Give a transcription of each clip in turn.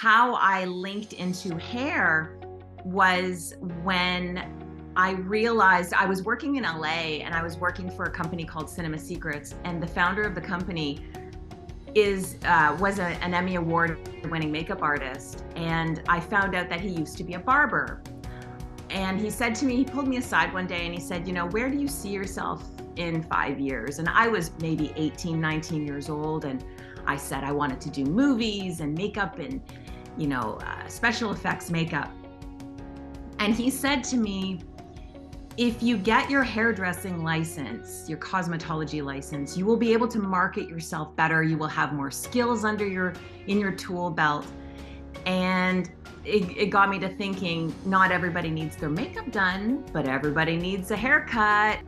how I linked into hair was when I realized I was working in LA and I was working for a company called Cinema Secrets, and the founder of the company was an Emmy Award-winning makeup artist, and I found out that he used to be a barber. And he said to me, he pulled me aside one day and he said, where do you see yourself in 5 years? And I was maybe 18, 19 years old, and I said I wanted to do movies and makeup and special effects makeup. And he said to me, if you get your hairdressing license, your cosmetology license, you will be able to market yourself better. You will have more skills in your tool belt. And it got me to thinking, not everybody needs their makeup done, but everybody needs a haircut.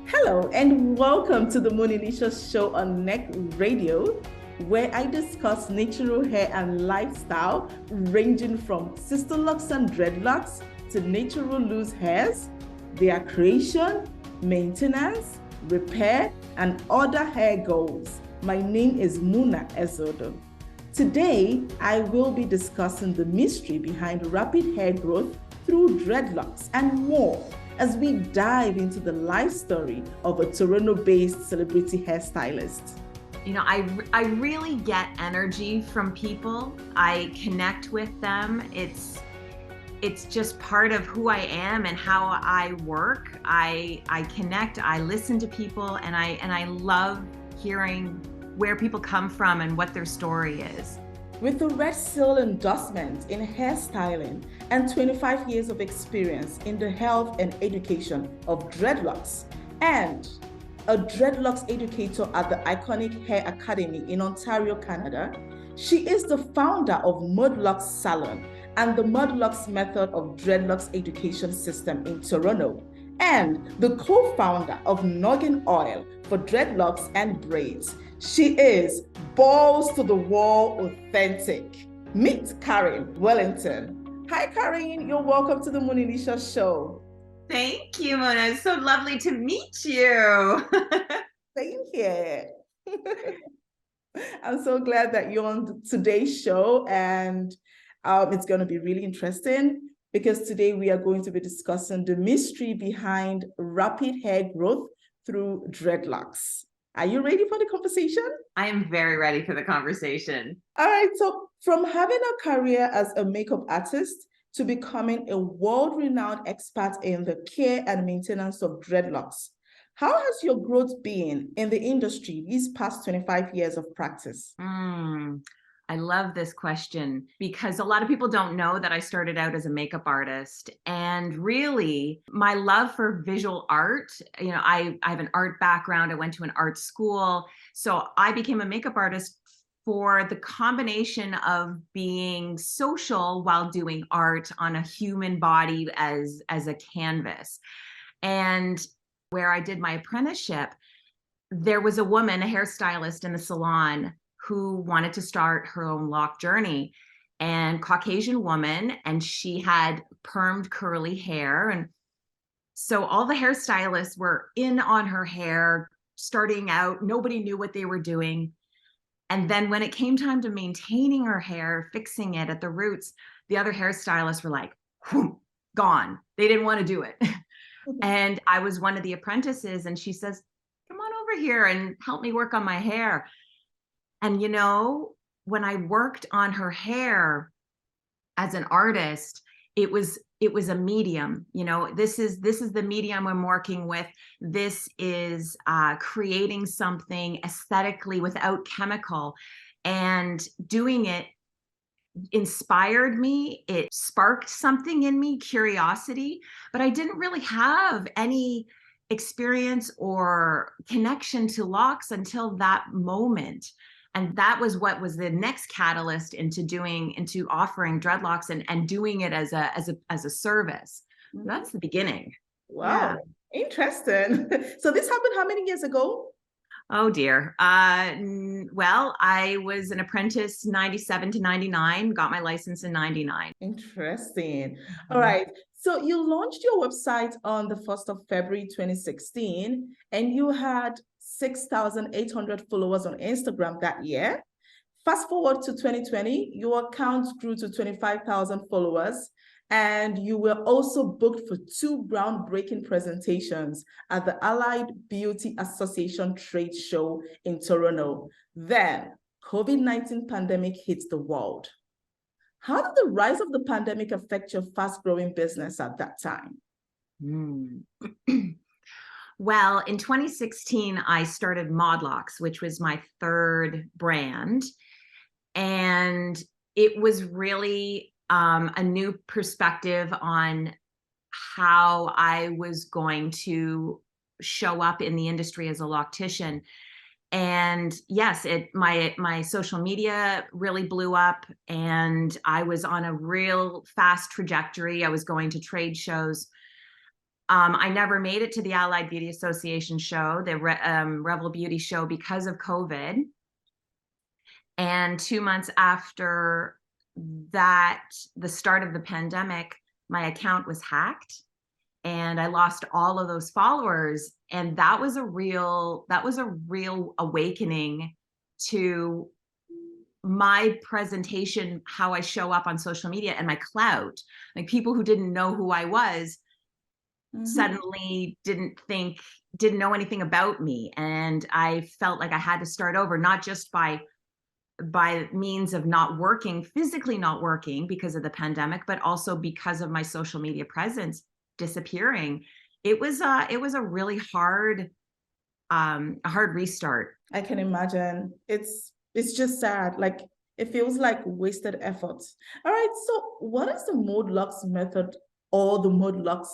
Hello, and welcome to the Monilisha Show on Neck Radio, where I discuss natural hair and lifestyle, ranging from sister locks and dreadlocks to natural loose hairs, their creation, maintenance, repair, and other hair goals. My name is Muna Ezodo. Today, I will be discussing the mystery behind rapid hair growth through dreadlocks and more as we dive into the life story of a Toronto-based celebrity hairstylist. I really get energy from people. I connect with them. It's just part of who I am and how I work. I connect, I listen to people, and I love hearing where people come from and what their story is. With a Red Seal endorsement in hairstyling and 25 years of experience in the health and education of dreadlocks, and a dreadlocks educator at the iconic Hair Academy in Ontario, Canada, she is the founder of Modlocks Salon and the Modlocks method of dreadlocks education system in Toronto, and the co-founder of Noggin Oil for dreadlocks and braids. She is balls to the wall authentic. Meet Karen Wallington. Hi, Karen. You're welcome to the Monilisha Show. Thank you, Mona. It's so lovely to meet you. Same here. I'm so glad that you're on today's show, and it's going to be really interesting because today we are going to be discussing the mystery behind rapid hair growth through dreadlocks. Are you ready for the conversation? I am very ready for the conversation. All right. So from having a career as a makeup artist to becoming a world-renowned expert in the care and maintenance of dreadlocks, how has your growth been in the industry these past 25 years of practice? I love this question because a lot of people don't know that I started out as a makeup artist, and really my love for visual art, I have an art background. I went to an art school. So I became a makeup artist for the combination of being social while doing art on a human body as a canvas. And where I did my apprenticeship, there was a woman, a hairstylist in the salon, who wanted to start her own lock journey, and Caucasian woman, and she had permed curly hair. And so all the hairstylists were in on her hair, starting out. Nobody knew what they were doing. And then when it came time to maintaining her hair, fixing it at the roots, the other hairstylists were like, gone. They didn't want to do it. And I was one of the apprentices, and she says, come on over here and help me work on my hair. And, when I worked on her hair as an artist, it was a medium. This is the medium I'm working with. This is creating something aesthetically without chemical, and doing it inspired me. It sparked something in me, curiosity, but I didn't really have any experience or connection to locks until that moment. And that was what was the next catalyst into offering dreadlocks and doing it as a service. Mm-hmm. That's the beginning. Wow, yeah. Interesting. So this happened how many years ago? Oh dear. Well, I was an apprentice 97 to 99, got my license in 99. Interesting. Mm-hmm. All right. So you launched your website on the 1st of February, 2016, and you had 6,800 followers on Instagram that year. Fast forward to 2020, your account grew to 25,000 followers, and you were also booked for 2 groundbreaking presentations at the Allied Beauty Association trade show in Toronto. Then, COVID-19 pandemic hits the world. How did the rise of the pandemic affect your fast-growing business at that time? Well, in 2016, I started Modlocks, which was my third brand. And it was really a new perspective on how I was going to show up in the industry as a loctician. And yes, my social media really blew up, and I was on a real fast trajectory. I was going to trade shows. I never made it to the Allied Beauty Association show, the Revel Beauty show, because of COVID. And 2 months after that, the start of the pandemic, my account was hacked and I lost all of those followers. And that was a real awakening to my presentation, how I show up on social media, and my clout. Like, people who didn't know who I was suddenly didn't know anything about me. And I felt like I had to start over, not just by means of physically not working because of the pandemic, but also because of my social media presence disappearing. It was a really hard restart. I can imagine. It's just sad. Like, it feels like wasted effort. All right. So what is the Modlocks method or the Modlocks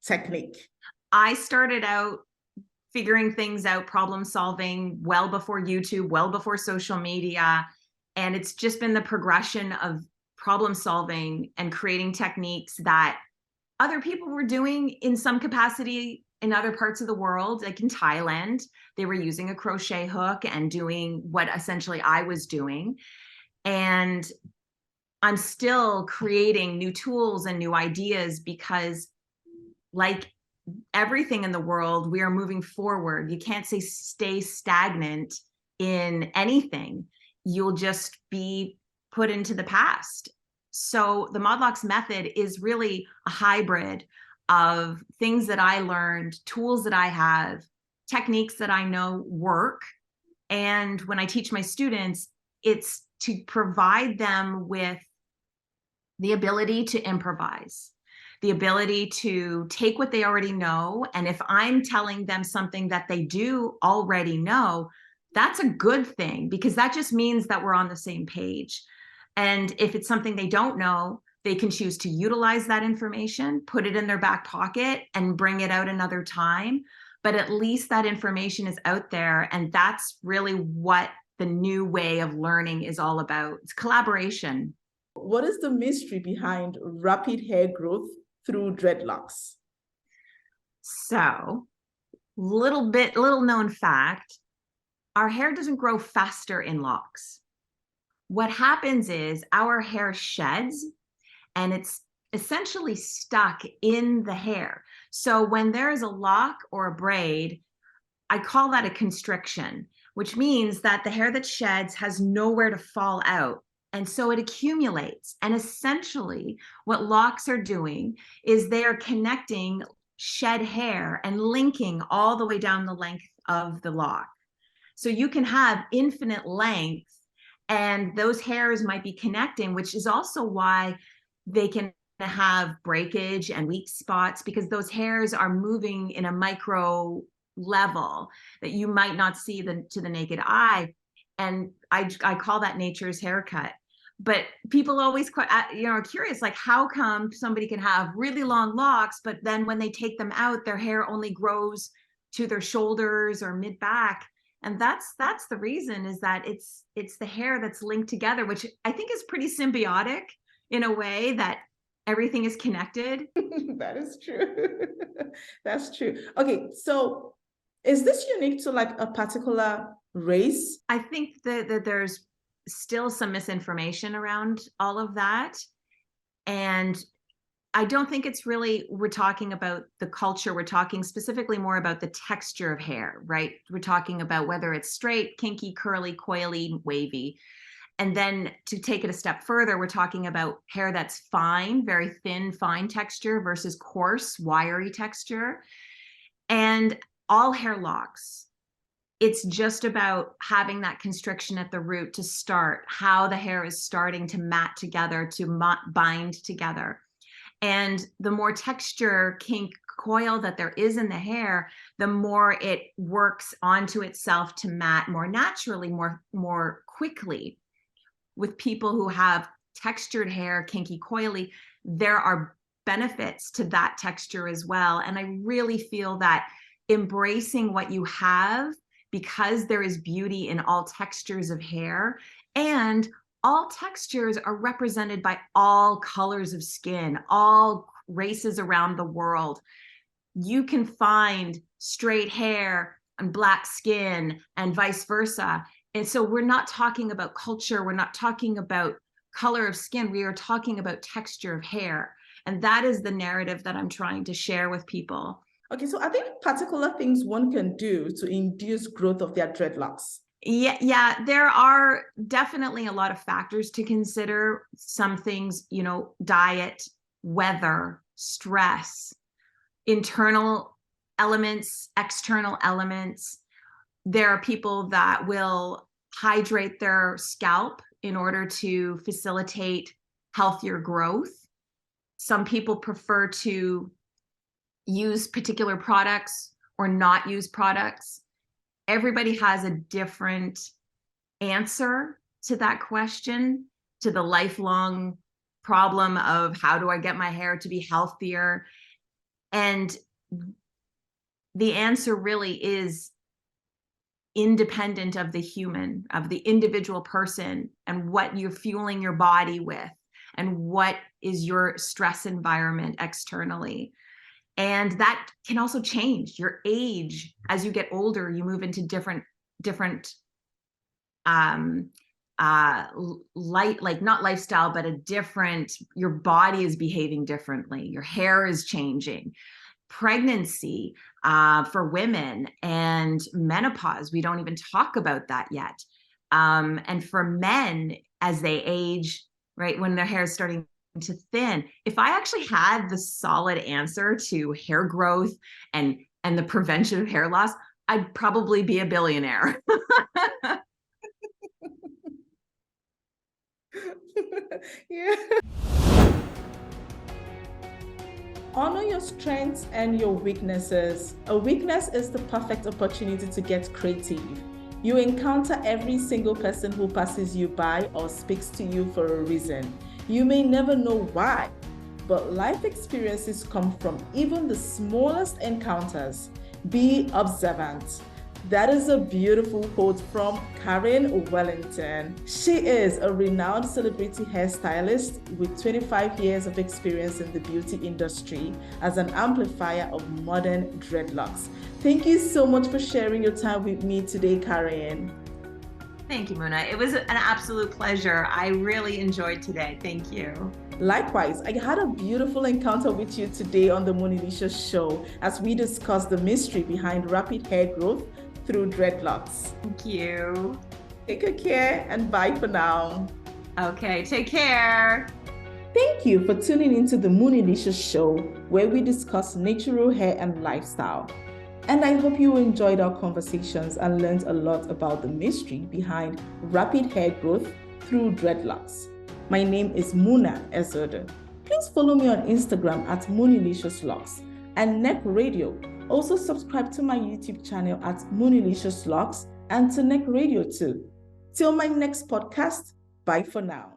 technique? I started out figuring things out, problem solving, well before YouTube, well before social media. And it's just been the progression of problem solving and creating techniques that other people were doing in some capacity in other parts of the world. Like in Thailand, they were using a crochet hook and doing what essentially I was doing. And I'm still creating new tools and new ideas because, like everything in the world, we are moving forward. You can't stay stagnant in anything. You'll just be put into the past. So the Modlocks method is really a hybrid of things that I learned, tools that I have, techniques that I know work. And when I teach my students, it's to provide them with the ability to improvise, the ability to take what they already know. And if I'm telling them something that they do already know, that's a good thing, because that just means that we're on the same page. And if it's something they don't know, they can choose to utilize that information, put it in their back pocket, and bring it out another time. But at least that information is out there. And that's really what the new way of learning is all about. It's collaboration. What is the mystery behind rapid hair growth through dreadlocks? So, little known fact, our hair doesn't grow faster in locks. What happens is our hair sheds and it's essentially stuck in the hair. So when there is a lock or a braid, I call that a constriction, which means that the hair that sheds has nowhere to fall out. And so it accumulates. And essentially what locks are doing is they are connecting shed hair and linking all the way down the length of the lock. So you can have infinite length, and those hairs might be connecting, which is also why they can have breakage and weak spots, because those hairs are moving in a micro level that you might not see to the naked eye. And I call that nature's haircut. But people always are curious, like, how come somebody can have really long locks, but then when they take them out, their hair only grows to their shoulders or mid back? And that's the reason, is that it's the hair that's linked together, which I think is pretty symbiotic in a way, that everything is connected. That is true. That's true. Okay, so is this unique to like a particular race? I think that there's still some misinformation around all of that. And I don't think it's really, we're talking about the culture. We're talking specifically more about the texture of hair, right? We're talking about whether it's straight, kinky, curly, coily, wavy. And then to take it a step further, we're talking about hair that's fine, very thin, fine texture versus coarse, wiry texture. And all hair locks, it's just about having that constriction at the root to start, how the hair is starting to mat together, to bind together. And the more texture, kink, coil that there is in the hair, the more it works onto itself to mat more naturally, more quickly. With people who have textured hair, kinky, coily, there are benefits to that texture as well. And I really feel that embracing what you have, because there is beauty in all textures of hair, and all textures are represented by all colors of skin, all races around the world. You can find straight hair and black skin and vice versa. And so we're not talking about culture. We're not talking about color of skin. We are talking about texture of hair. And that is the narrative that I'm trying to share with people. Okay, so are there particular things one can do to induce growth of their dreadlocks? Yeah, there are definitely a lot of factors to consider. Some things, diet, weather, stress, internal elements, external elements. There are people that will hydrate their scalp in order to facilitate healthier growth. Some people prefer to use particular products or not use products. Everybody has a different answer to that question, to the lifelong problem of how do I get my hair to be healthier? And the answer really is independent of the human, of the individual person, and what you're fueling your body with, and what is your stress environment externally. And that can also change. Your age, as you get older, you move into different not lifestyle, but your body is behaving differently. Your hair is changing. Pregnancy for women and menopause, we don't even talk about that yet. And for men, as they age, right, when their hair is starting to thin, if I actually had the solid answer to hair growth and the prevention of hair loss, I'd probably be a billionaire. Yeah. Honor your strengths and your weaknesses. A weakness is the perfect opportunity to get creative. You encounter every single person who passes you by or speaks to you for a reason. You may never know why, but life experiences come from even the smallest encounters. Be observant. That is a beautiful quote from Karen Wallington. She is a renowned celebrity hairstylist with 25 years of experience in the beauty industry as an amplifier of modern dreadlocks. Thank you so much for sharing your time with me today, Karen. Thank you, Muna. It was an absolute pleasure. I really enjoyed today. Thank you. Likewise, I had a beautiful encounter with you today on the Monilicious Show as we discussed the mystery behind rapid hair growth through dreadlocks. Thank you. Take good care and bye for now. Okay, take care. Thank you for tuning into the Monilicious Show, where we discuss natural hair and lifestyle. And I hope you enjoyed our conversations and learned a lot about the mystery behind rapid hair growth through dreadlocks. My name is Muna Ezodo. Please follow me on Instagram at Monilicious Locks and Neck Radio. Also subscribe to my YouTube channel at Monilicious Locks and to Neck Radio too. Till my next podcast, bye for now.